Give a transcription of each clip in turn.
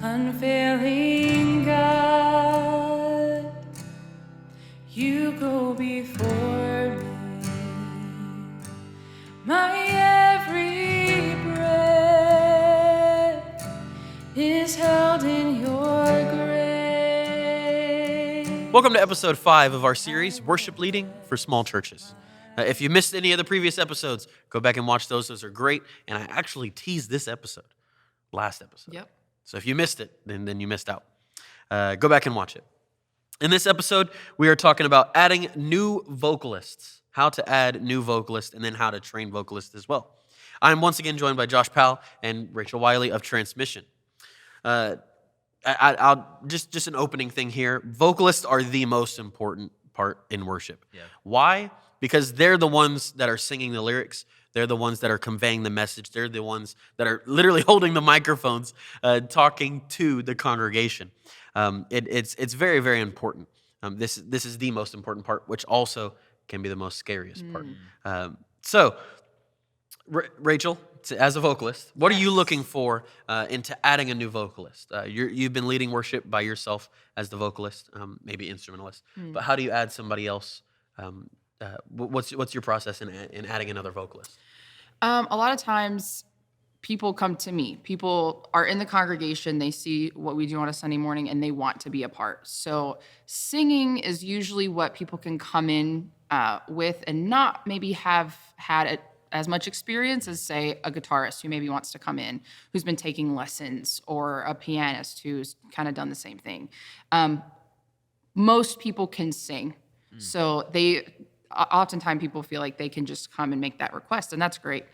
Unfailing God, you go before me. My every breath is held in your grace. Welcome to episode 5 of our series, Worship Leading for Small Churches. If you missed any of the previous episodes, go back and watch those. Those are great. And I actually teased this episode, last episode. Yep. So if you missed it, then you missed out. Go back and watch it. In this episode, we are talking about adding new vocalists, how to add new vocalists, and then how to train vocalists as well. I'm once again joined by Josh Powell and Rachel Wiley of Transmission. I'll just an opening thing here. Vocalists are the most important part in worship. Yeah. Why? Because they're the ones that are singing the lyrics. They're the ones that are conveying the message. They're the ones that are literally holding the microphones, talking to the congregation. It's very, very important. This is the most important part, which also can be the most scariest part. So, Rachel, as a vocalist, what are you looking for into adding a new vocalist? You've been leading worship by yourself as the vocalist, maybe instrumentalist. But how do you add somebody else? What's your process in adding another vocalist? A lot of times people come to me. People are in the congregation. They see what we do on a Sunday morning and they want to be a part. So singing is usually what people can come in with and not maybe have had as much experience as, say, a guitarist who maybe wants to come in, who's been taking lessons, or a pianist who's kind of done the same thing. Most people can sing. So oftentimes people feel like they can just come and make that request, and that's great.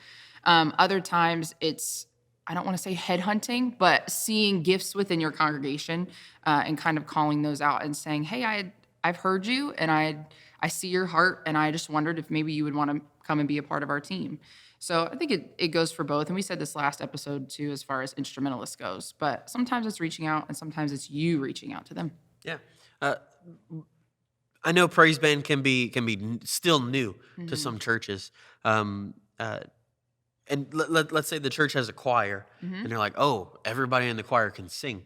Other times it's, I don't want to say headhunting, but seeing gifts within your congregation and kind of calling those out and saying, hey, I've heard you, and I see your heart, and I just wondered if maybe you would want to come and be a part of our team. So I think it goes for both, and we said this last episode too as far as instrumentalists goes, but sometimes it's reaching out, and sometimes it's you reaching out to them. Yeah. I know praise band can be still new to some churches, and let's say the church has a choir, and they're like, oh, everybody in the choir can sing.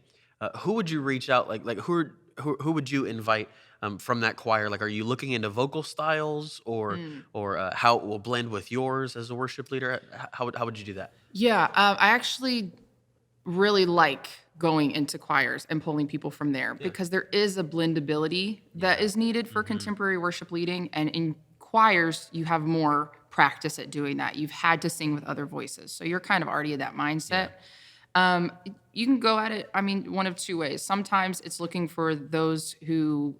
Who would you reach out? Like who would you invite from that choir? Like, are you looking into vocal styles or how it will blend with yours as a worship leader? How would you do that? Yeah, I actually really like going into choirs and pulling people from there because there is a blendability that is needed for contemporary worship leading. And in choirs, you have more practice at doing that. You've had to sing with other voices. So you're kind of already in that mindset. Yeah. You can go at it, one of two ways. Sometimes it's looking for those who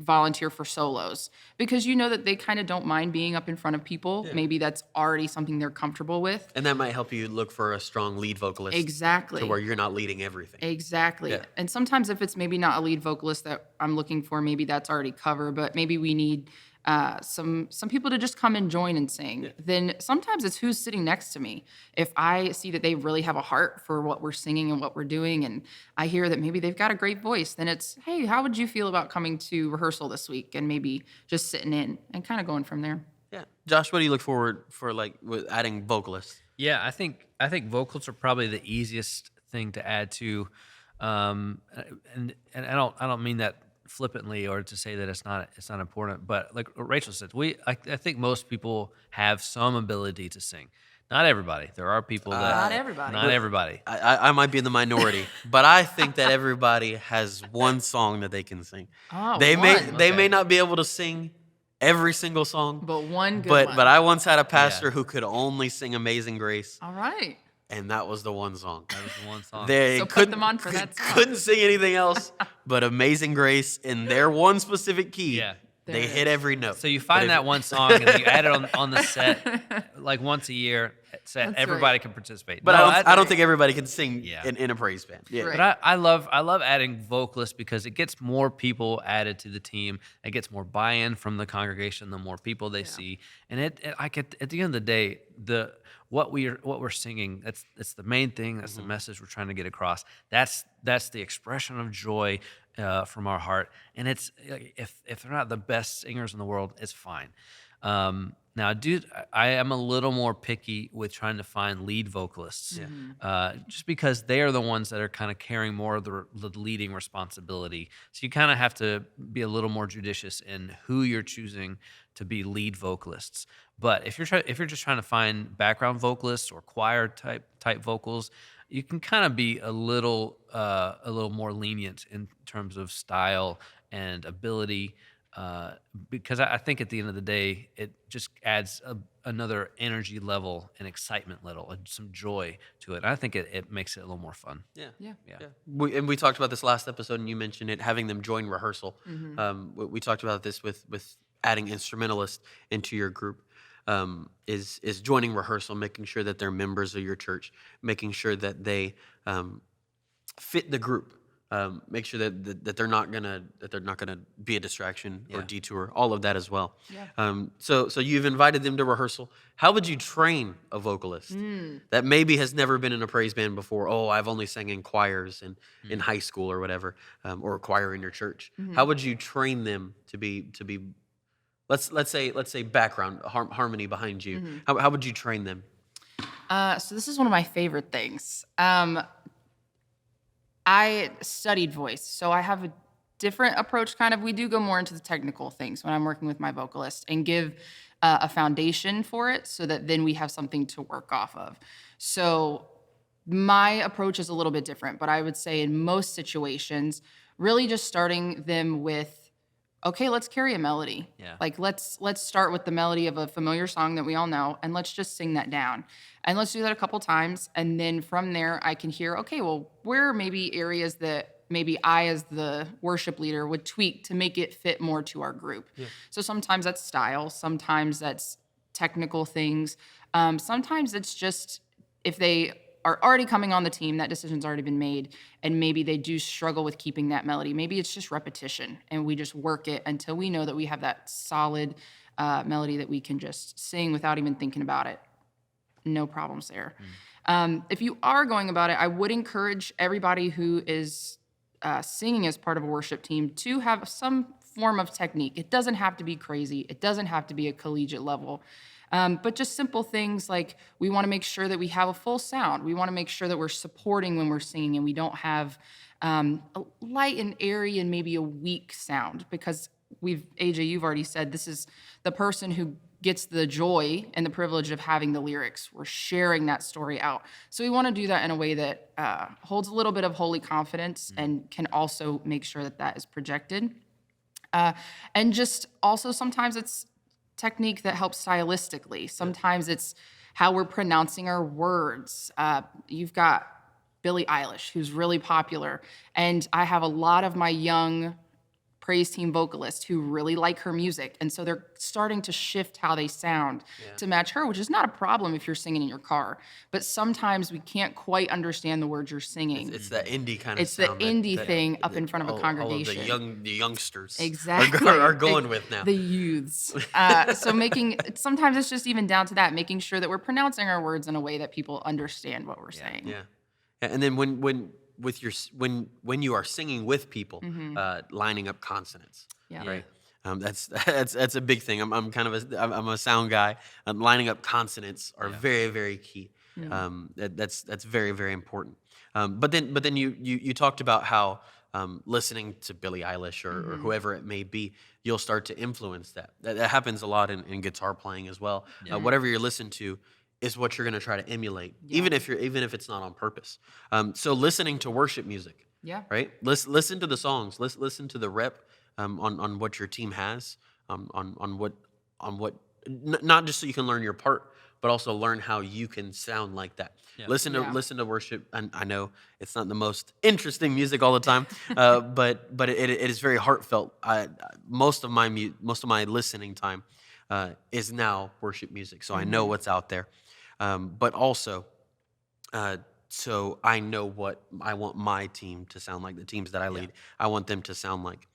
volunteer for solos because you know that they kind of don't mind being up in front of people. Yeah. Maybe that's already something they're comfortable with. And that might help you look for a strong lead vocalist. Exactly. To where you're not leading everything. Exactly. Yeah. And sometimes if it's maybe not a lead vocalist that I'm looking for, maybe that's already covered, but maybe we need some people to just come and join and sing. Yeah. Then sometimes it's who's sitting next to me. If I see that they really have a heart for what we're singing and what we're doing, and I hear that maybe they've got a great voice, then it's, hey, how would you feel about coming to rehearsal this week and maybe just sitting in and kind of going from there? Yeah. Josh, what do you look forward for, like, with adding vocalists? Yeah, I think vocals are probably the easiest thing to add to, and I don't mean that flippantly or to say that it's not important, but like Rachel said, I think most people have some ability to sing. Not everybody. There are people that not everybody. Not everybody. I might be in the minority, but I think that everybody has one song that they can sing. Oh, they may not be able to sing every single song, but one good one. But I once had a pastor who could only sing Amazing Grace. All right. And that was the one song. That was the one song. They put them on for that song. Couldn't sing anything else but Amazing Grace in their one specific key. Yeah. They hit every note. So you find that one song and you add it on the set like once a year. So everybody can participate. But I don't think everybody can sing in a praise band. Yeah. Right. But I love adding vocalists because it gets more people added to the team. It gets more buy-in from the congregation. The more people they see, and at the end of the day, what we're singing, that's the main thing. That's the message we're trying to get across. That's the expression of joy from our heart. And it's if they're not the best singers in the world, it's fine. Now, I am a little more picky with trying to find lead vocalists, just because they are the ones that are kind of carrying more of the leading responsibility. So you kind of have to be a little more judicious in who you're choosing to be lead vocalists. But if you're just trying to find background vocalists or choir type vocals, you can kind of be a little more lenient in terms of style and ability. Because I think at the end of the day, it just adds another energy level and excitement level and some joy to it. I think it makes it a little more fun. Yeah. We talked about this last episode, and you mentioned it, having them join rehearsal. We talked about this with adding instrumentalists into your group. Is joining rehearsal, making sure that they're members of your church, making sure that they fit the group. Make sure that they're not gonna be a distraction or detour. All of that as well. Yeah. So you've invited them to rehearsal. How would you train a vocalist that maybe has never been in a praise band before? Oh, I've only sang in choirs in high school or whatever, or a choir in your church. How would you train them to be? Let's say background harmony behind you. How would you train them? So this is one of my favorite things. I studied voice, so I have a different approach. We do go more into the technical things when I'm working with my vocalist and give a foundation for it so that then we have something to work off of. So my approach is a little bit different, but I would say in most situations, really just starting them with, okay, let's carry a melody. Yeah. Let's start with the melody of a familiar song that we all know, and let's just sing that down. And let's do that a couple times, and then from there, I can hear, okay, well, where are maybe areas that maybe I, as the worship leader, would tweak to make it fit more to our group. Yeah. So sometimes that's style, sometimes that's technical things, sometimes it's just if they are already coming on the team, that decision's already been made, and maybe they do struggle with keeping that melody. Maybe it's just repetition, and we just work it until we know that we have that solid melody that we can just sing without even thinking about it. No problems there. If you are going about it, I would encourage everybody who is singing as part of a worship team to have some form of technique. It doesn't have to be crazy. It doesn't have to be a collegiate level. But just simple things like we want to make sure that we have a full sound. We want to make sure that we're supporting when we're singing and we don't have a light and airy and maybe a weak sound, because AJ, you've already said this is the person who gets the joy and the privilege of having the lyrics. We're sharing that story out. So we want to do that in a way that holds a little bit of holy confidence and can also make sure that that is projected. And just also sometimes it's technique that helps stylistically. Sometimes it's how we're pronouncing our words. You've got Billie Eilish, who's really popular, and I have a lot of my young praise team vocalists who really like her music, and so they're starting to shift how they sound to match her, which is not a problem if you're singing in your car, but sometimes we can't quite understand the words you're singing. It's that indie kind of It's sound the indie thing up in front of a congregation. All of the youngsters Exactly. are going with now. The youths. So sometimes it's just even down to that, making sure that we're pronouncing our words in a way that people understand what we're saying. Yeah. And then when you are singing with people, lining up consonants, right? That's a big thing. I'm kind of I'm a sound guy. Lining up consonants are very, very key. That's very, very important. But then you talked about how listening to Billie Eilish or whoever it may be, you'll start to influence that. That happens a lot in guitar playing as well. Whatever you're listening to is what you're going to try to emulate, even if it's not on purpose. So listening to worship music, right? Listen to the songs. Listen to the rep on what your team has, on what not just so you can learn your part, but also learn how you can sound like that. Listen to worship. And I know it's not the most interesting music all the time, but it is very heartfelt. Most of my listening time is now worship music, so I know what's out there. But also, so I know what I want my team to sound like, the teams that I lead. I want them to sound like.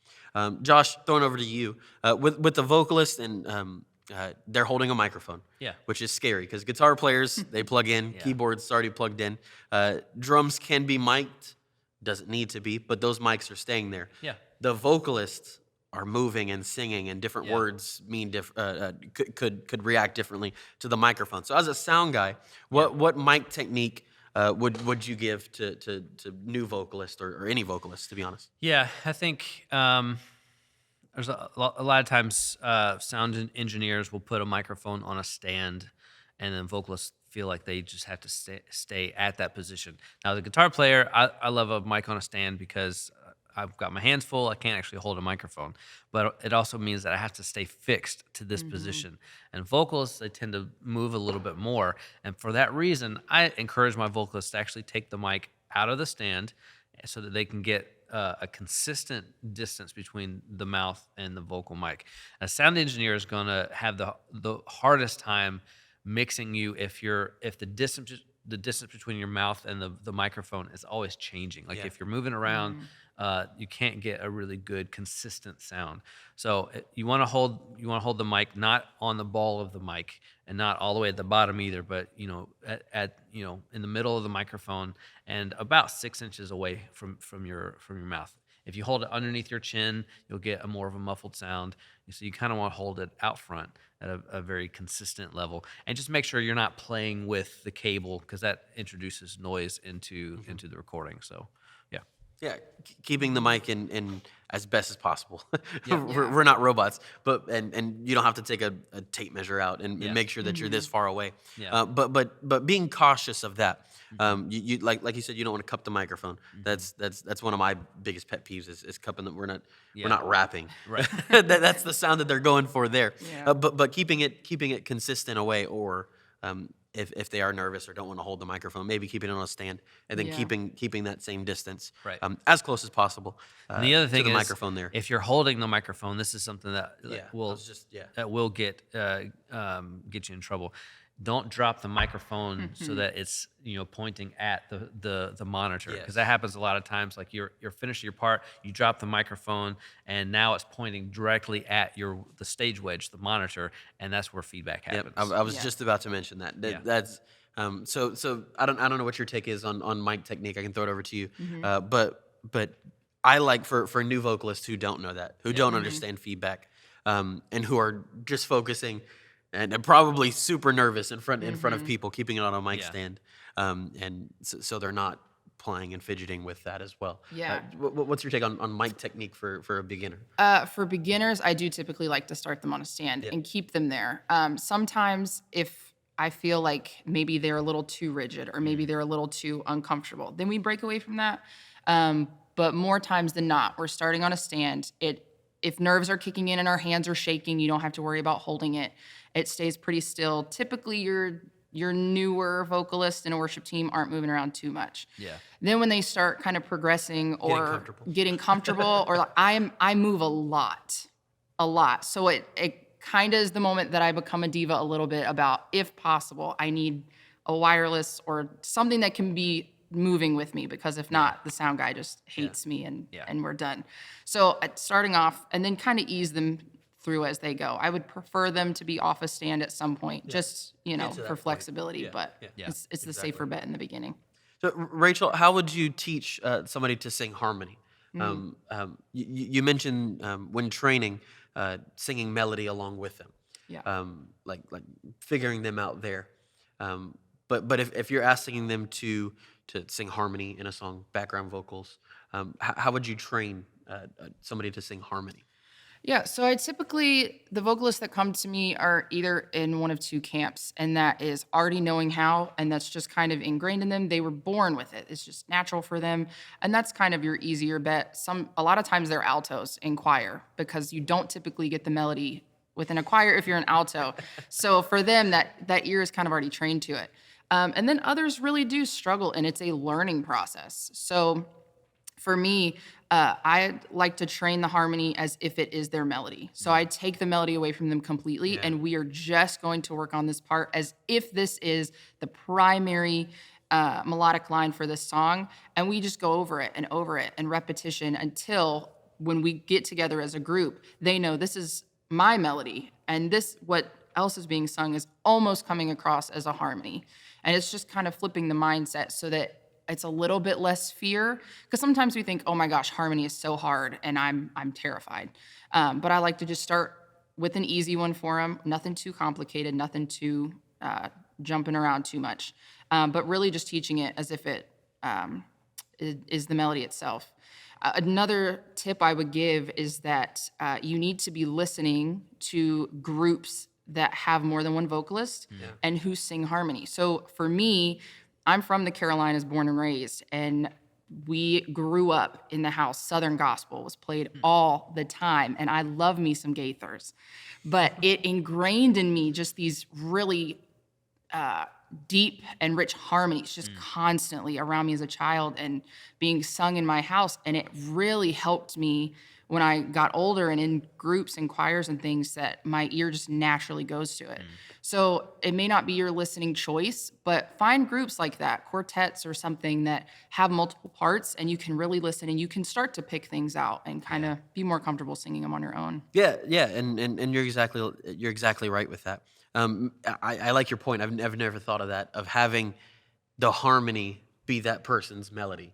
Josh, throwing over to you. With the vocalist, and they're holding a microphone, which is scary because guitar players, they plug in, keyboards already plugged in. Drums can be mic'd, doesn't need to be, but those mics are staying there. The vocalists are moving and singing, and different words mean could react differently to the microphone. So as a sound guy, what mic technique would you give to new vocalists or any vocalist, to be honest? Yeah, I think there's a lot of times sound engineers will put a microphone on a stand, and then vocalists feel like they just have to stay at that position. Now, the guitar player, I love a mic on a stand because I've got my hands full. I can't actually hold a microphone, but it also means that I have to stay fixed to this position. And vocalists, they tend to move a little bit more. And for that reason, I encourage my vocalists to actually take the mic out of the stand so that they can get a consistent distance between the mouth and the vocal mic. A sound engineer is going to have the hardest time mixing you if the distance between your mouth and the microphone is always changing. Like if you're moving around, you can't get a really good consistent sound. So you want to hold the mic not on the ball of the mic and not all the way at the bottom either, but at in the middle of the microphone and about 6 inches away from your mouth. If you hold it underneath your chin, you'll get more of a muffled sound. So you kind of want to hold it out front at a very consistent level, and just make sure you're not playing with the cable because that introduces noise into the recording. So, yeah. Yeah, keeping the mic in as best as possible. We're not robots, but and you don't have to take a tape measure out and make sure that you're this far away. Yeah. But being cautious of that. You like you said, you don't want to cup the microphone. That's one of my biggest pet peeves is cupping them. We're not rapping. Right. That's the sound that they're going for there. Yeah. But keeping it consistent away, or if they are nervous or don't want to hold the microphone, maybe keeping it on a stand and then keeping that same distance, Right. As close as possible. And the other thing to the is, microphone there. if you're holding the microphone, this is something that will get you in trouble. Don't drop the microphone so that it's pointing at the monitor, because that happens a lot of times. Like you're finishing your part, you drop the microphone, and now it's pointing directly at the stage wedge, the monitor, and that's where feedback happens. I was just about to mention that. That's so I don't know what your take is on mic technique. I can throw it over to you, but I like for new vocalists who don't know that, who don't understand feedback, and who are just focusing. And probably super nervous in front of people, keeping it on a mic stand, and so they're not playing and fidgeting with that as well. Yeah. What's your take on mic technique for a beginner? For beginners, I do typically like to start them on a stand and keep them there. Sometimes if I feel like maybe they're a little too rigid or maybe they're a little too uncomfortable, then we break away from that. But more times than not, we're starting on a stand. If nerves are kicking in and our hands are shaking, you don't have to worry about holding it. It stays pretty still. Typically, your newer vocalists in a worship team aren't moving around too much. Yeah. Then when they start kind of progressing or getting comfortable, or like I move a lot. So it kind of is the moment that I become a diva a little bit about, if possible, I need a wireless or something that can be moving with me, because if not, the sound guy just hates me and we're done. So starting off and then kind of ease them through as they go. I would prefer them to be off a stand at some point, just for flexibility, but it's the safer bet in the beginning. So Rachel, how would you teach somebody to sing harmony? You mentioned when training, singing melody along with them. Yeah. Like figuring them out there. But if you're asking them to sing harmony in a song, background vocals, how would you train somebody to sing harmony? Yeah, so the vocalists that come to me are either in one of two camps, and that is already knowing how, and that's just kind of ingrained in them. They were born with it. It's just natural for them, and that's kind of your easier bet. A lot of times they're altos in choir, because you don't typically get the melody within a choir if you're an alto. So for them, that ear is kind of already trained to it. And then others really do struggle, and it's a learning process. So for me, I like to train the harmony as if it is their melody. So I take the melody away from them completely, and we are just going to work on this part as if this is the primary melodic line for this song, and we just go over it and repetition until when we get together as a group, they know this is my melody, and what else is being sung is almost coming across as a harmony. And it's just kind of flipping the mindset so that it's a little bit less fear, because sometimes we think, oh my gosh, harmony is so hard, and I'm terrified. But I like to just start with an easy one for them, nothing too complicated, nothing too jumping around too much, but really just teaching it as if it is the melody itself. Another tip I would give is that you need to be listening to groups that have more than one vocalist and who sing harmony. So for me, I'm from the Carolinas, born and raised, and we grew up in the house. Southern gospel was played all the time, and I love me some Gaithers. But it ingrained in me just these really deep and rich harmonies just constantly around me as a child and being sung in my house. And it really helped me when I got older and in groups and choirs and things, that my ear just naturally goes to it. So it may not be your listening choice, but find groups like that, quartets or something that have multiple parts, and you can really listen and you can start to pick things out and kind of be more comfortable singing them on your own. Yeah, and you're exactly right with that. I like your point. I've never thought of that, of having the harmony be that person's melody.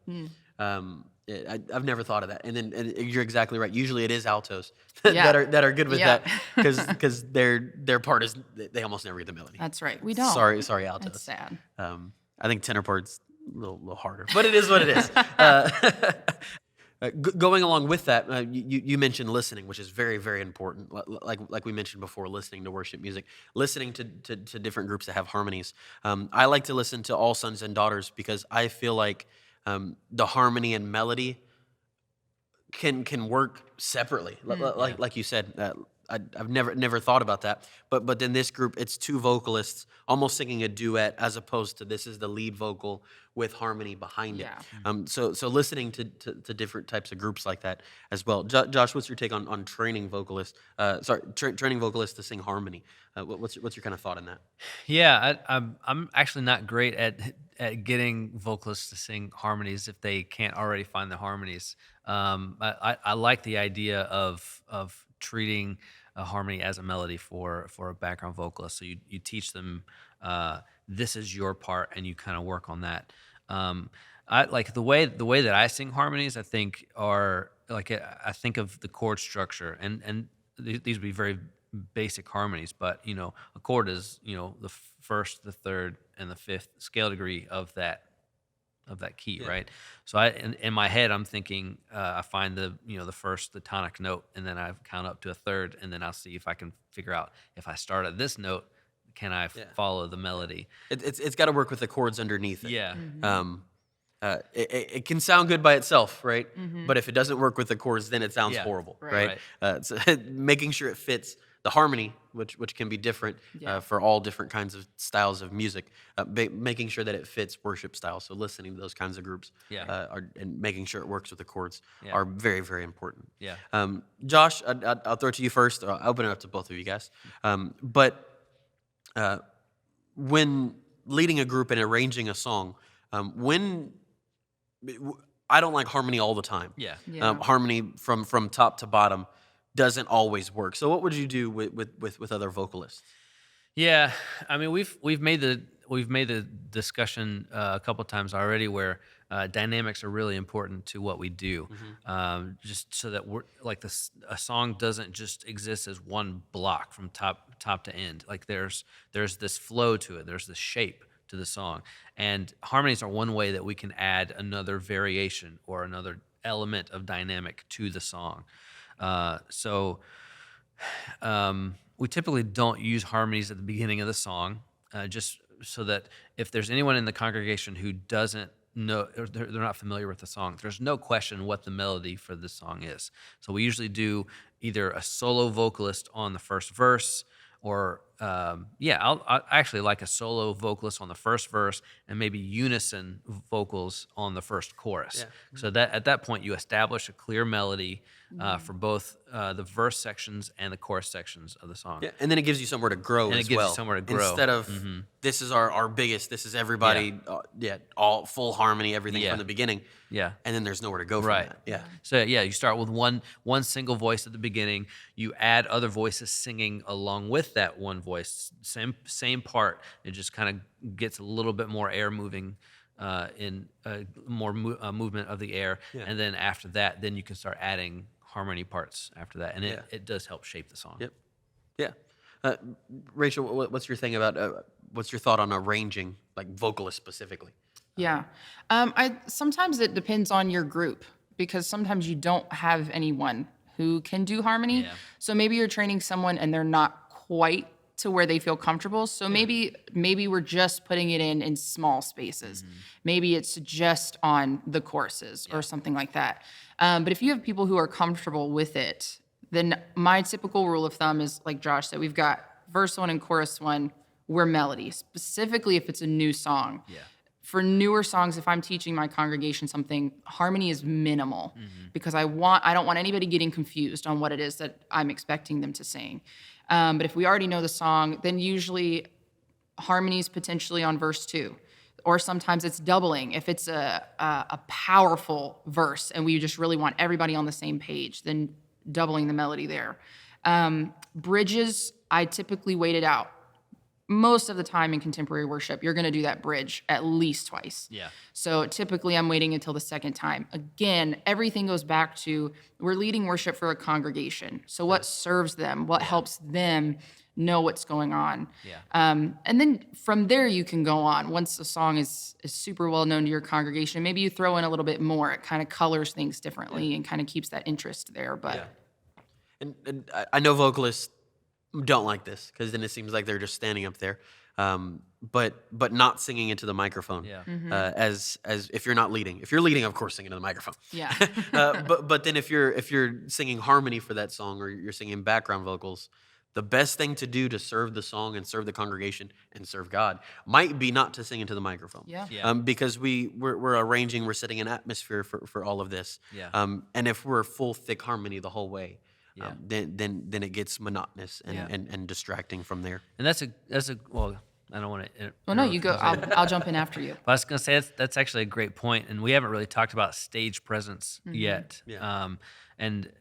I've never thought of that. And you're exactly right. Usually it is altos that are good with that, because their part is, they almost never get the melody. That's right. We don't. Sorry, altos. That's sad. I think tenor part's a little harder, but it is what it is. Going along with that, you mentioned listening, which is very, very important. Like we mentioned before, listening to worship music, listening to different groups that have harmonies. I like to listen to All Sons and Daughters, because I feel like the harmony and melody can work separately. Like you said, I've never thought about that. But in this group, it's two vocalists almost singing a duet, as opposed to this is the lead vocal with harmony behind it. So listening to different types of groups like that as well. Josh, what's your take on training vocalists? Training vocalists to sing harmony. What's your kind of thought on that? Yeah, I'm actually not great at getting vocalists to sing harmonies if they can't already find the harmonies. I like the idea of treating a harmony as a melody for a background vocalist. So you teach them this is your part, and you kind of work on that. I like the way that I sing harmonies. I think are like, I think of the chord structure, and these would be very basic harmonies, but a chord is the first, the third, and the fifth scale degree of that key, right? So in my head, I'm thinking I find the first, the tonic note, and then I count up to a third, and then I'll see if I can figure out, if I start at this note, can I follow the melody? It's got to work with the chords underneath it. Yeah. It can sound good by itself, right? But if it doesn't work with the chords, then it sounds horrible, right? So making sure it fits the harmony, which can be different for all different kinds of styles of music, making sure that it fits worship style. So listening to those kinds of groups and making sure it works with the chords are very, very important. Yeah. Josh, I'll throw it to you first. I'll open it up to both of you guys. But when leading a group and arranging a song, I don't like harmony all the time. Harmony from top to bottom doesn't always work. So what would you do with other vocalists? Yeah, I mean we've made the discussion a couple times already, where dynamics are really important to what we do, just so that we're like a song doesn't just exist as one block from top to end. Like there's this flow to it. There's this shape to the song, and harmonies are one way that we can add another variation or another element of dynamic to the song. We typically don't use harmonies at the beginning of the song, just so that if there's anyone in the congregation who doesn't know, or they're not familiar with the song, there's no question what the melody for this song is. So we usually do either a solo vocalist on the first verse, or I actually like a solo vocalist on the first verse and maybe unison vocals on the first chorus. So that at that point you establish a clear melody for both the verse sections and the chorus sections of the song. Yeah, and then it gives you somewhere to grow and as it gives well. You somewhere to grow. Instead of this is our biggest, this is everybody, all full harmony, everything from the beginning. Yeah. And then there's nowhere to go from that. Yeah. So you start with one single voice at the beginning. You add other voices singing along with that one voice. Same part. It just kind of gets a little bit more air moving in more movement of the air, and then after that, then you can start adding harmony parts after that, and it does help shape the song. Yep. Yeah. Rachel, what's your thing about, what's your thought on arranging, like vocalists specifically? Yeah. Sometimes it depends on your group, because sometimes you don't have anyone who can do harmony. Yeah. So maybe you're training someone and they're not quite to where they feel comfortable. So maybe we're just putting it in small spaces. Maybe it's just on the choruses or something like that. But if you have people who are comfortable with it, then my typical rule of thumb is, like Josh said, we've got verse 1 and chorus 1, we're melody, specifically if it's a new song. Yeah. For newer songs, if I'm teaching my congregation something, harmony is minimal, because I don't want anybody getting confused on what it is that I'm expecting them to sing. But if we already know the song, then usually harmonies potentially on verse 2. Or sometimes it's doubling. If it's a powerful verse and we just really want everybody on the same page, then doubling the melody there. Bridges, I typically wait it out. Most of the time in contemporary worship, you're going to do that bridge at least twice. Yeah. So typically I'm waiting until the second time. Again, everything goes back to, we're leading worship for a congregation. So what serves them? What helps them know what's going on? Yeah. And then from there you can go on. Once a song is super well known to your congregation, maybe you throw in a little bit more. It kind of colors things differently and kind of keeps that interest there. But And I know vocalists don't like this, because then it seems like they're just standing up there, but not singing into the microphone. Yeah. As if you're not leading. If you're leading, of course, sing into the microphone. Yeah. But then if you're singing harmony for that song, or you're singing background vocals, the best thing to do to serve the song and serve the congregation and serve God might be not to sing into the microphone. Yeah. Yeah. Because we're arranging, we're setting an atmosphere for all of this. Yeah. And if we're full thick harmony the whole way, Yeah. then it gets monotonous and distracting from there. And that's a well, I don't want to. Well, no, you go. I'll jump in after you. But I was going to say that's actually a great point, and we haven't really talked about stage presence yet. Yeah. And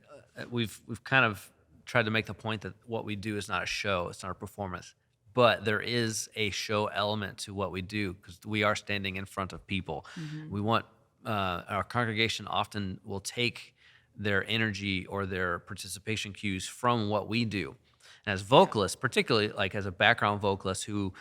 we've kind of tried to make the point that what we do is not a show, it's not a performance, but there is a show element to what we do, because we are standing in front of people. We want our congregation often will take their energy or their participation cues from what we do. And as vocalists, particularly like as a background vocalist who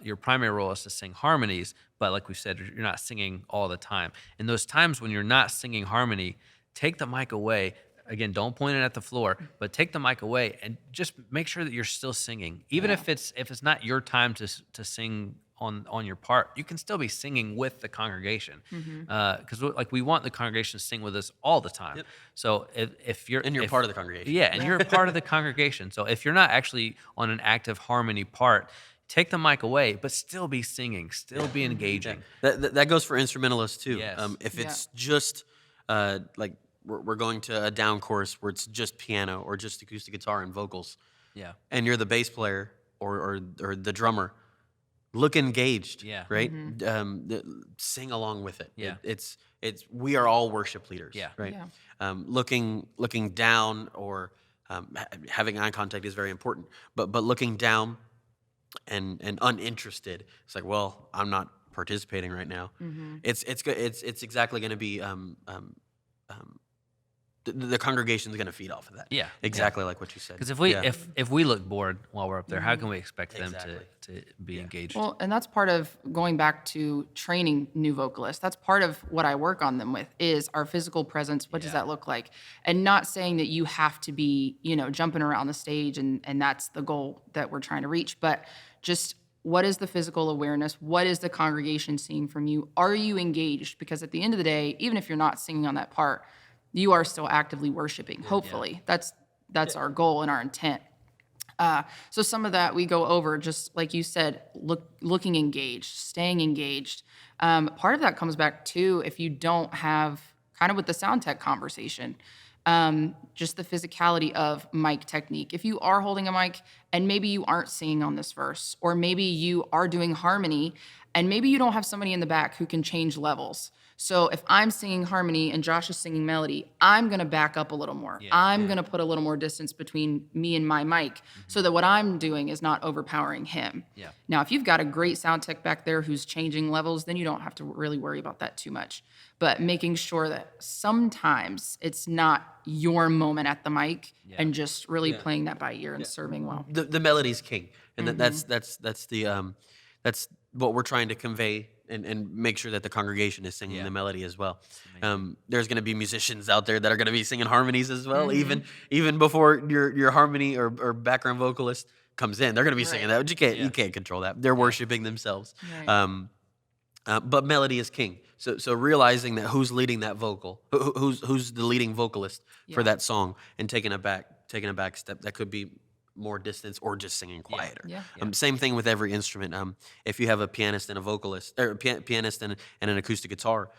your primary role is to sing harmonies, but like we said, you're not singing all the time. In those times when you're not singing harmony, take the mic away. Again, don't point it at the floor, but take the mic away and just make sure that you're still singing. Even if it's not your time to sing on your part, you can still be singing with the congregation, because like we want the congregation to sing with us all the time. Yep. So if you're part of the congregation. yeah, and you're a part of the congregation. So if you're not actually on an active harmony part, take the mic away, but still be singing, still be engaging. That goes for instrumentalists too. Yes. If it's just like we're going to a down chorus where it's just piano or just acoustic guitar and vocals, Yeah. and you're the bass player or the drummer, look engaged. Yeah. Right. Sing along with it. Yeah. It's we are all worship leaders. Yeah. Right. Yeah. Looking down or having eye contact is very important, but looking down and uninterested, it's like, well, I'm not participating right now. It's exactly going to be the congregation's going to feed off of that. Yeah. Exactly like what you said. Because if we look bored while we're up there, how can we expect them Exactly. to be engaged? Well, and that's part of going back to training new vocalists. That's part of what I work on them with is our physical presence. What does that look like? And not saying that you have to be, jumping around the stage and that's the goal that we're trying to reach, but just what is the physical awareness? What is the congregation seeing from you? Are you engaged? Because at the end of the day, even if you're not singing on that part, you are still actively worshiping. Hopefully, that's our goal and our intent. So some of that we go over, just like you said, looking engaged, staying engaged. Part of that comes back to if you don't have kind of with the sound tech conversation, just the physicality of mic technique. If you are holding a mic and maybe you aren't singing on this verse, or maybe you are doing harmony and maybe you don't have somebody in the back who can change levels. So if I'm singing harmony and Josh is singing melody, I'm going to back up a little more. I'm going to put a little more distance between me and my mic so that what I'm doing is not overpowering him. Yeah. Now, if you've got a great sound tech back there who's changing levels, then you don't have to really worry about that too much. But making sure that sometimes it's not your moment at the mic and just really playing that by ear and serving well. The melody's king, and that's that's what we're trying to convey and make sure that the congregation is singing the melody as well. There's going to be musicians out there that are going to be singing harmonies as well, even before your harmony or background vocalist comes in. They're going to be singing that. But you can't control that. They're worshiping themselves. Right. But melody is king. So realizing that who's leading that vocal, who's the leading vocalist for that song, and taking a back step, that could be more distance or just singing quieter. Yeah. Same thing with every instrument. If you have a pianist and a vocalist, or a pianist and an acoustic guitar,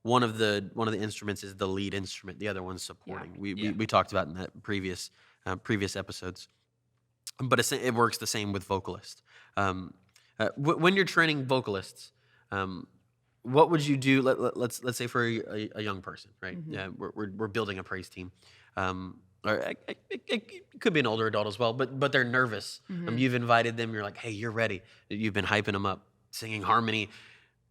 one of the instruments is the lead instrument. The other one's supporting. We talked about in that previous episodes. But it works the same with vocalists. When you're training vocalists, what would you do? Let's say for a young person, right? Yeah, we're building a praise team. Or it could be an older adult as well, but they're nervous. You've invited them. You're like, hey, you're ready. You've been hyping them up, singing harmony.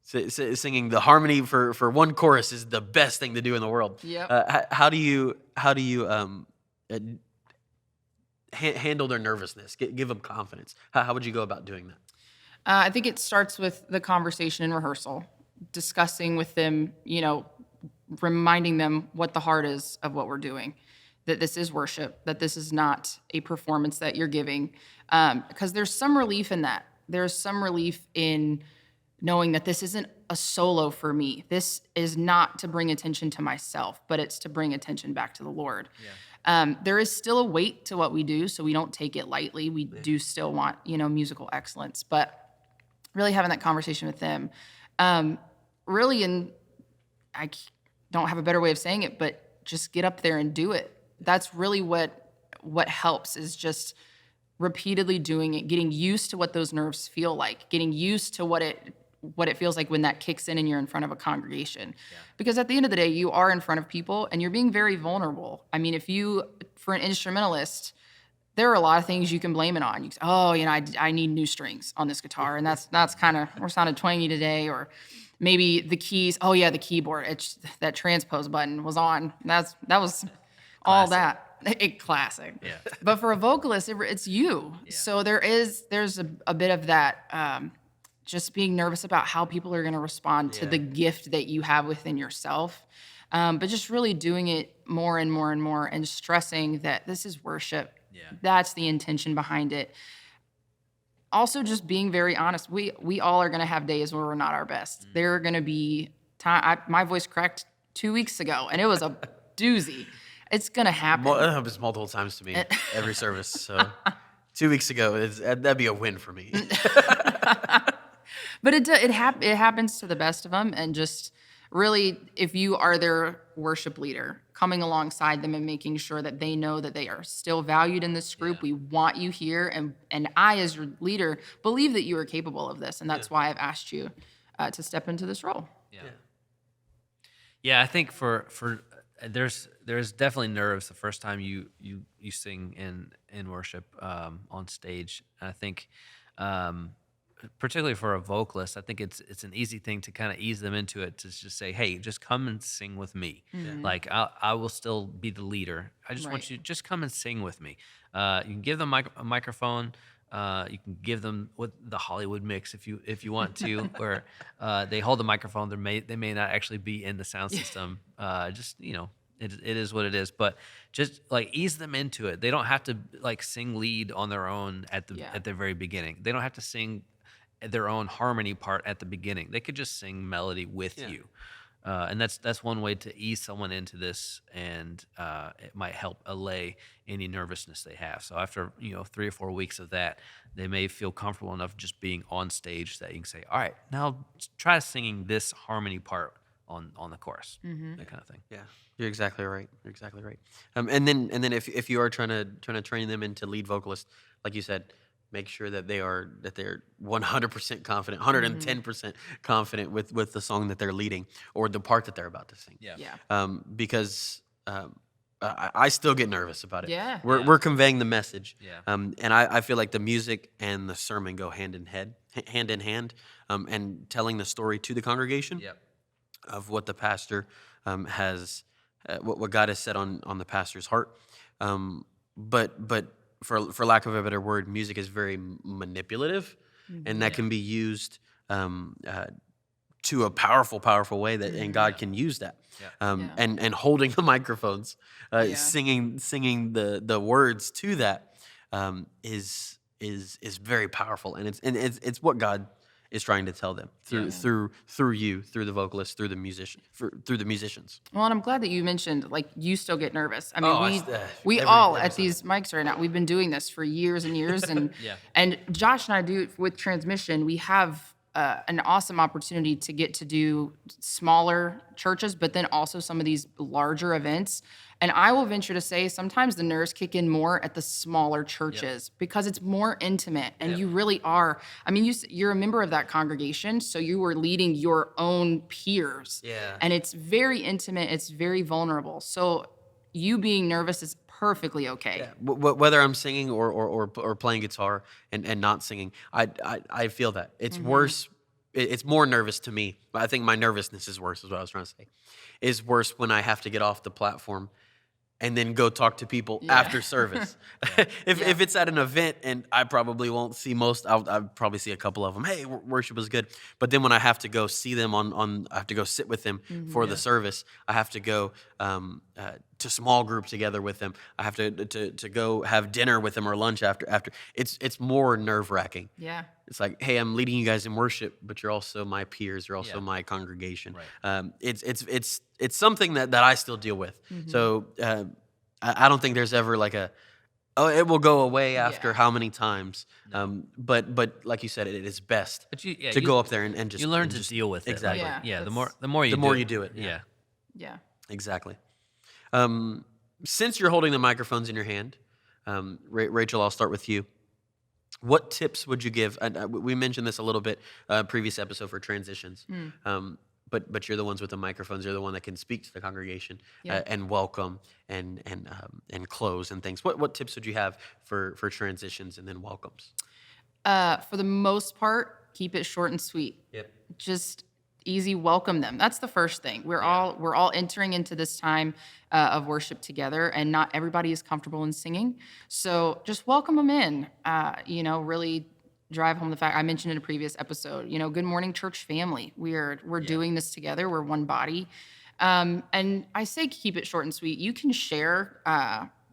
Singing the harmony for one chorus is the best thing to do in the world. Yep. How do you handle their nervousness? Give them confidence. How would you go about doing that? I think it starts with the conversation in rehearsal, discussing with them, reminding them what the heart is of what we're doing, that this is worship, that this is not a performance that you're giving, because there's some relief in that. There's some relief in knowing that this isn't a solo for me. This is not to bring attention to myself, but it's to bring attention back to the Lord. There is still a weight to what we do, so we don't take it lightly. We do still want, musical excellence, but really having that conversation with them, really, and I don't have a better way of saying it, but just get up there and do it. That's really what helps, is just repeatedly doing it, getting used to what those nerves feel like, getting used to what it feels like when that kicks in and you're in front of a congregation. Because at the end of the day, you are in front of people and you're being very vulnerable. I mean, for an instrumentalist, there are a lot of things you can blame it on. You say, I need new strings on this guitar, and that's kind of, we're sounding twangy today, or maybe the keys. Oh yeah, the keyboard. It's that transpose button was on. That was all that. Classic. Yeah. But for a vocalist, it's you. Yeah. So there's a bit of that. Just being nervous about how people are going to respond to the gift that you have within yourself. But just really doing it more and more and more, and stressing that this is worship. Yeah. That's the intention behind it. Also, just being very honest. We all are going to have days where we're not our best. There are going to be my voice cracked 2 weeks ago, and it was a doozy. It's going to happen. Well, it happens multiple times to me every service. So 2 weeks ago, that'd be a win for me. But it happens to the best of them, and just really, if you are their worship leader, coming alongside them and making sure that they know that they are still valued in this group. We want you here, and I, as your leader, believe that you are capable of this, and that's why I've asked you to step into this role. Yeah, I think for there's definitely nerves the first time you sing in worship on stage. And I think particularly for a vocalist, I think it's an easy thing to kind of ease them into it, to just say, hey, just come and sing with me. Mm-hmm. Like I will still be the leader. I just want you to just come and sing with me. You can give them a microphone. You can give them the Hollywood mix if you want to, where they hold the microphone. They may not actually be in the sound system. It is what it is. But just like ease them into it. They don't have to like sing lead on their own at the very beginning. They don't have to sing their own harmony part at the beginning. They could just sing melody with you. And that's one way to ease someone into this, and it might help allay any nervousness they have. So after 3 or 4 weeks of that, they may feel comfortable enough just being on stage that you can say, all right, now try singing this harmony part on the chorus, that kind of thing. Yeah, you're exactly right. And then if you are trying to train them into lead vocalist, like you said, make sure that they're 100% confident, 110% confident with the song that they're leading or the part that they're about to sing. Yeah. Because I still get nervous about it. Yeah. We're conveying the message. Yeah. And I feel like the music and the sermon go hand in hand, and telling the story to the congregation Yep. of what the pastor has, what God has set on the pastor's heart. But for lack of a better word, music is very manipulative, and that can be used to a powerful way that, and God can use that. And holding the microphones, singing the words to that, is very powerful, and it's what God is trying to tell them through you, through the vocalists, through the musicians. Well, and I'm glad that you mentioned, like, you still get nervous. I mean, we every all at Sunday. these mics right now, we've been doing this for years and years, and Yeah. and Josh and I do with Transmission. We have an awesome opportunity to get to do smaller churches, but then also some of these larger events. And I will venture to say sometimes the nerves kick in more at the smaller churches because it's more intimate, and you really are. I mean, you're a member of that congregation, so you are leading your own peers. Yeah. And it's very intimate. It's very vulnerable. So you being nervous is perfectly okay. Whether I'm singing or playing guitar and not singing, I feel that it's worse. It's more nervous to me. I think my nervousness is worse. Is what I was trying to say. Is worse when I have to get off the platform and then go talk to people after service. If it's at an event, and I probably won't see most, I'll probably see a couple of them. Hey, worship was good. But then when I have to go see them I have to go sit with them for the service. I have to go to small group together with them. I have to go have dinner with them or lunch after. It's more nerve wracking. Yeah. It's like, hey, I'm leading you guys in worship, but you're also my peers. You're also my congregation. Right. It's something that I still deal with. So I don't think there's ever like it will go away after how many times. But like you said, it is best to go up there and just you learn and to just- deal with exactly. it. Like, Yeah, the more you do it. Yeah. Yeah. Exactly. Since you're holding the microphones in your hand, Rachel, I'll start with you. What tips would you give? We mentioned this a little bit previous episode for transitions, but you're the ones with the microphones. You're the one that can speak to the congregation and welcome and close and things. What tips would you have for transitions and then welcomes? For the most part, keep it short and sweet. Yep. Just easy welcome them. That's the first thing. We're all entering into this time of worship together, and not everybody is comfortable in singing. So just welcome them in. Really drive home the fact I mentioned in a previous episode. Good morning, church family. We're doing this together. We're one body. And I say keep it short and sweet. You can share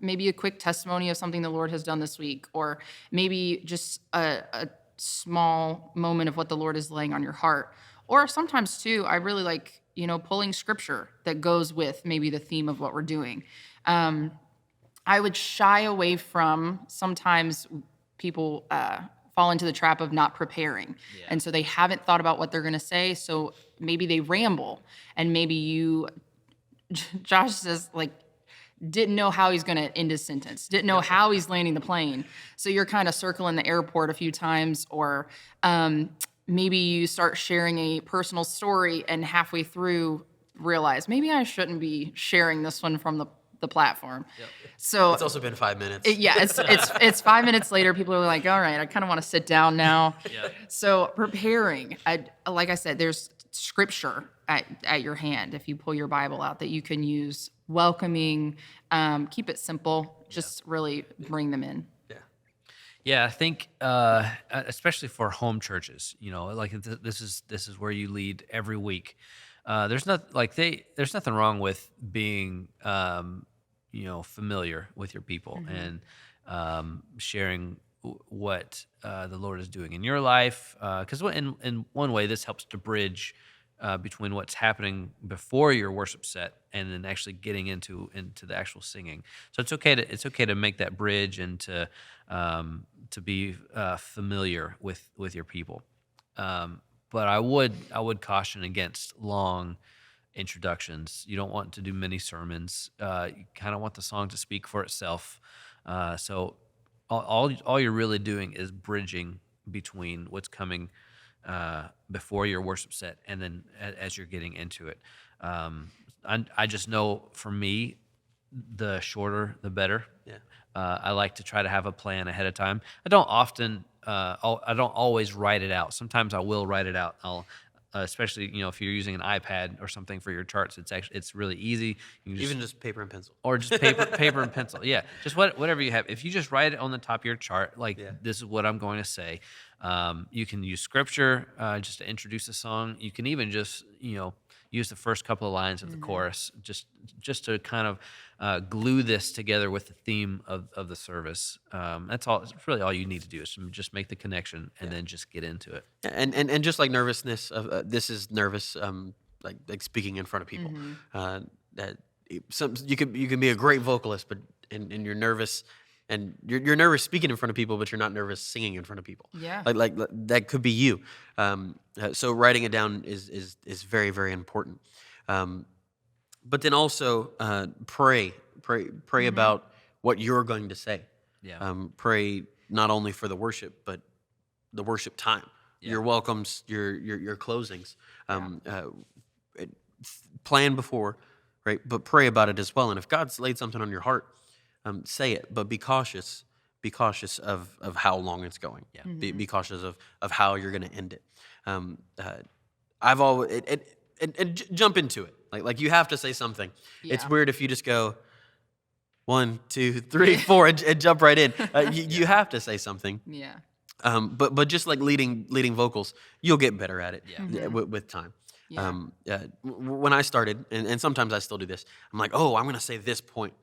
maybe a quick testimony of something the Lord has done this week, or maybe just a small moment of what the Lord is laying on your heart. Or sometimes too, I really like, pulling scripture that goes with maybe the theme of what we're doing. I would shy away from sometimes people fall into the trap of not preparing. Yeah. And so they haven't thought about what they're going to say. So maybe they ramble, and maybe Josh says, didn't know how he's going to end his sentence, didn't know how he's landing the plane. So you're kind of circling the airport a few times, or maybe you start sharing a personal story and halfway through realize maybe I shouldn't be sharing this one from the platform. Yep. So it's also been 5 minutes. It's 5 minutes later. People are like, all right, I kind of want to sit down now. So preparing, like I said, there's scripture at your hand if you pull your Bible out that you can use. Welcoming, keep it simple, just really bring them in. Yeah, I think especially for home churches, this is where you lead every week. There's nothing wrong with being familiar with your people and sharing what the Lord is doing in your life. Because in one way, this helps to bridge between what's happening before your worship set and then actually getting into the actual singing. So it's okay to make that bridge and to be familiar with your people. But I would caution against long introductions. You don't want to do many sermons. You kind of want the song to speak for itself. So all you're really doing is bridging between what's coming before your worship set and then as you're getting into it. I just know for me, the shorter the better. Yeah. I like to try to have a plan ahead of time. I don't always write it out. Sometimes I will write it out. Especially if you're using an iPad or something for your charts, it's really easy. You can Even just paper and pencil. or just paper and pencil. Yeah, just whatever you have. If you just write it on the top of your chart, like this is what I'm going to say. You can use scripture just to introduce the song. You can even just use the first couple of lines of the chorus just to kind of glue this together with the theme of the service. That's all. It's really all you need to do is just make the connection and then just get into it. And just like nervousness of this is nervous, like speaking in front of people. That you can be a great vocalist, but and you're nervous. And you're nervous speaking in front of people, but you're not nervous singing in front of people. Yeah. Like that could be you. So writing it down is very, very important. But then also pray about what you're going to say. Yeah. Pray not only for the worship, but the worship time, your welcomes, your closings. Plan before, right? But pray about it as well. And if God's laid something on your heart, say it, but be cautious. Be cautious of how long it's going. Yeah. Be cautious of how you're going to end it. I've always jump into it. Like you have to say something. Yeah. It's weird if you just go 1, 2, 3, 4 and jump right in. You have to say something. Yeah. But just like leading vocals, you'll get better at it. Yeah. With time. Yeah. When I started, and sometimes I still do this, I'm like, oh, I'm going to say this point.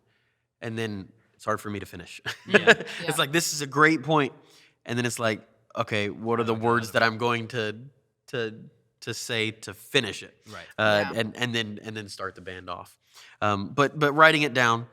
And then it's hard for me to finish. Yeah. It's like, this is a great point. And then it's like, okay, what are the words that I'm going to say to finish it? Right. And then start the band off. But writing it down,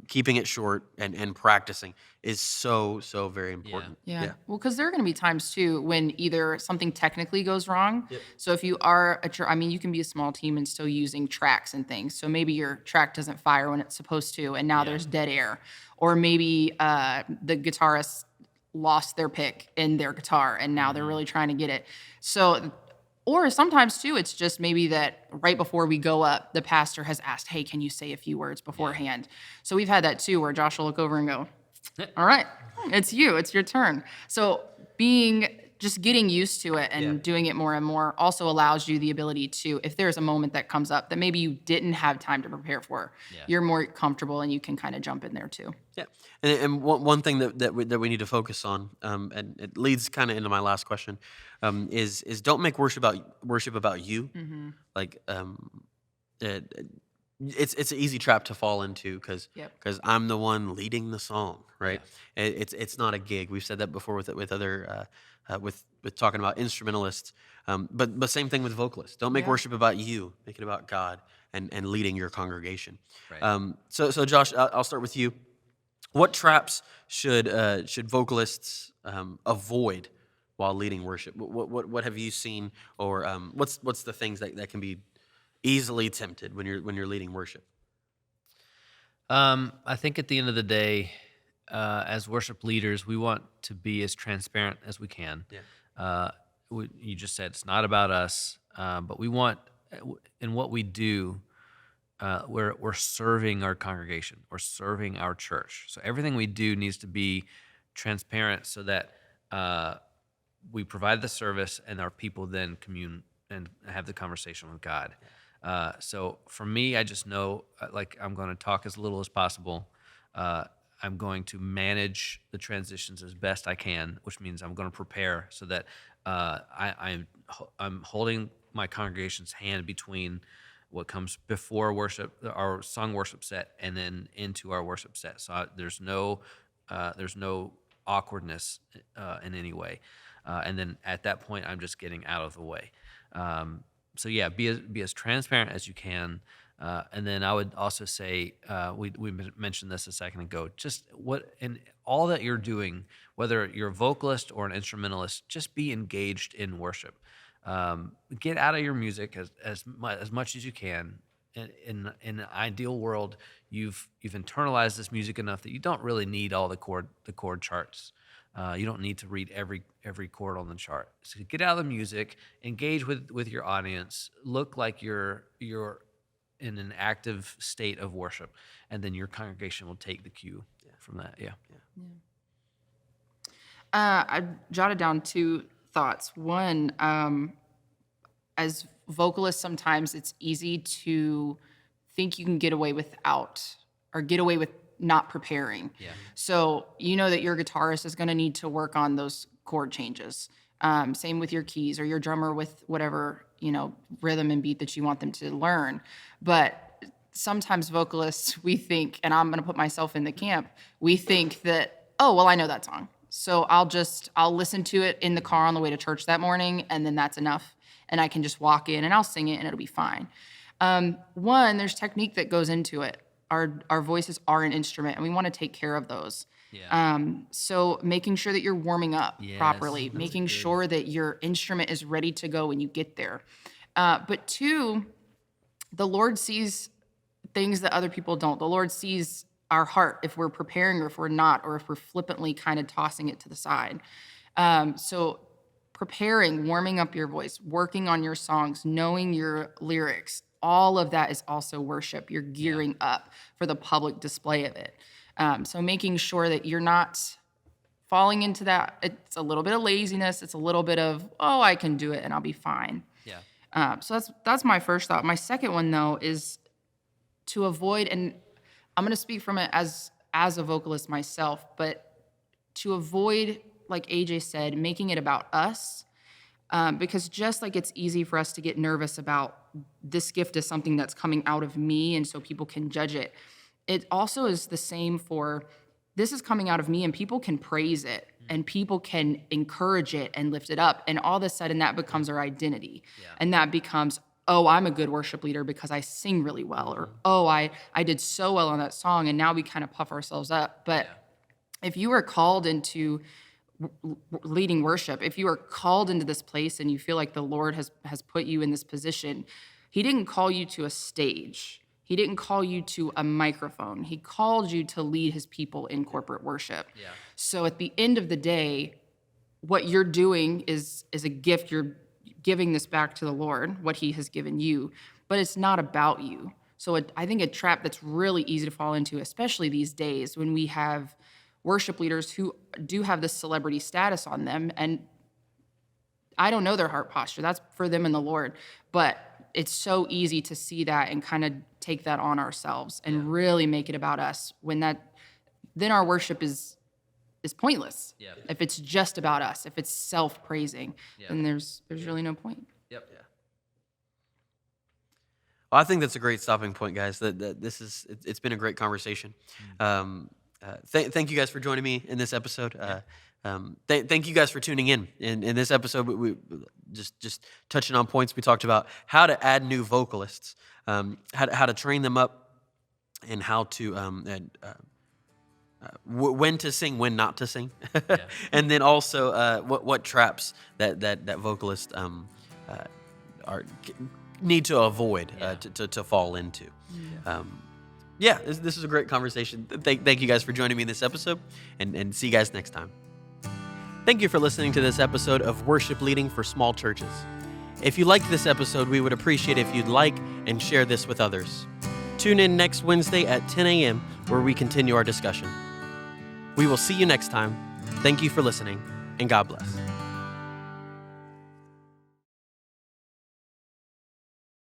keeping it short and practicing is so very important. Yeah. Well, because there are going to be times too when either something technically goes wrong. Yep. So if you are you can be a small team and still using tracks and things. So maybe your track doesn't fire when it's supposed to, and now there's dead air. Or maybe the guitarist lost their pick in their guitar, and now they're really trying to get it. So. Or sometimes, too, it's just maybe that right before we go up, the pastor has asked, hey, can you say a few words beforehand? So we've had that, too, where Josh will look over and go, all right, it's you. It's your turn. So just getting used to it and doing it more and more also allows you the ability to, if there's a moment that comes up that maybe you didn't have time to prepare for, you're more comfortable and you can kind of jump in there, too. Yeah. And one thing that we need to focus on, and it leads kind of into my last question, is don't make worship about you. Mm-hmm. Like it's an easy trap to fall into because I'm the one leading the song, right? Yeah. It's not a gig. We've said that before with other with talking about instrumentalists, but same thing with vocalists. Don't make worship about you. Make it about God and leading your congregation. Right. So Josh, I'll start with you. What traps should vocalists avoid while leading worship? What have you seen, or what's the things that can be easily tempted when you're leading worship? I think at the end of the day, as worship leaders, we want to be as transparent as we can. Yeah. You just said it's not about us, but we want in what we do. We're serving our congregation. We're serving our church. So everything we do needs to be transparent so that we provide the service and our people then commune and have the conversation with God. So for me, I just know I'm going to talk as little as possible. I'm going to manage the transitions as best I can, which means I'm going to prepare so that I'm holding my congregation's hand between what comes before worship, our song worship set, and then into our worship set. So there's no awkwardness in any way. And then at that point, I'm just getting out of the way. So be as transparent as you can. And then I would also say, we mentioned this a second ago, just in all that you're doing, whether you're a vocalist or an instrumentalist, just be engaged in worship. Get out of your music as much as you can in an ideal world, you've internalized this music enough that you don't really need all the chord charts. You don't need to read every chord on the chart. So get out of the music, engage with your audience, look like you're in an active state of worship, and then your congregation will take the cue from that. Yeah. I jotted down 2 thoughts. One, as vocalists, sometimes it's easy to think you can get away without, or get away with not preparing. Yeah. So you know that your guitarist is going to need to work on those chord changes. Same with your keys, or your drummer with whatever, rhythm and beat that you want them to learn. But sometimes vocalists, we think, and I'm going to put myself in the camp, we think that, oh, well, I know that song, so I'll listen to it in the car on the way to church that morning, and then that's enough. And I can just walk in and I'll sing it and it'll be fine. One, there's technique that goes into it. Our voices are an instrument, and we want to take care of those. Yeah. So making sure that you're warming up Yes, properly, that's making good. sure that your instrument is ready to go when you get there. But 2, the Lord sees things that other people don't. The Lord sees our heart, if we're preparing or if we're not, or if we're flippantly kind of tossing it to the side. So preparing, warming up your voice, working on your songs, knowing your lyrics, all of that is also worship. You're gearing up for the public display of it. So making sure that you're not falling into that. It's a little bit of laziness. It's a little bit of, oh, I can do it and I'll be fine. Yeah. So that's my first thought. My second one, though, is to avoid, and I'm going to speak from it as a vocalist myself, but to avoid, like AJ said, making it about us, because just like it's easy for us to get nervous about this gift is something that's coming out of me and so people can judge it, it also is the same for this is coming out of me and people can praise it and people can encourage it and lift it up, and all of a sudden that becomes our identity. And that becomes, oh, I'm a good worship leader because I sing really well, or oh, I did so well on that song, and now we kind of puff ourselves up. But if you are called into leading worship, if you are called into this place and you feel like the Lord has put you in this position, He didn't call you to a stage. He didn't call you to a microphone. He called you to lead His people in corporate worship. Yeah. So at the end of the day, what you're doing is a gift. You're giving this back to the Lord, what He has given you, but it's not about you. So I think a trap that's really easy to fall into, especially these days when we have worship leaders who do have this celebrity status on them, and I don't know their heart posture. That's for them and the Lord. But it's so easy to see that and kind of take that on ourselves and really make it about us, when then our worship is pointless. Yeah. If it's just about us, if it's self-praising, then there's really no point. Yep. Yeah. Well, I think that's a great stopping point, guys. That it's been a great conversation. Thank you guys for joining me in this episode. Thank you guys for tuning in. In this episode, we just touching on points. We talked about how to add new vocalists, how to train them up, and how to when to sing, when not to sing, and then also what traps that vocalists need to avoid to fall into. This is a great conversation. Thank you guys for joining me in this episode, and see you guys next time. Thank you for listening to this episode of Worship Leading for Small Churches. If you liked this episode, we would appreciate if you'd like and share this with others. Tune in next Wednesday at 10 a.m. where we continue our discussion. We will see you next time. Thank you for listening, and God bless.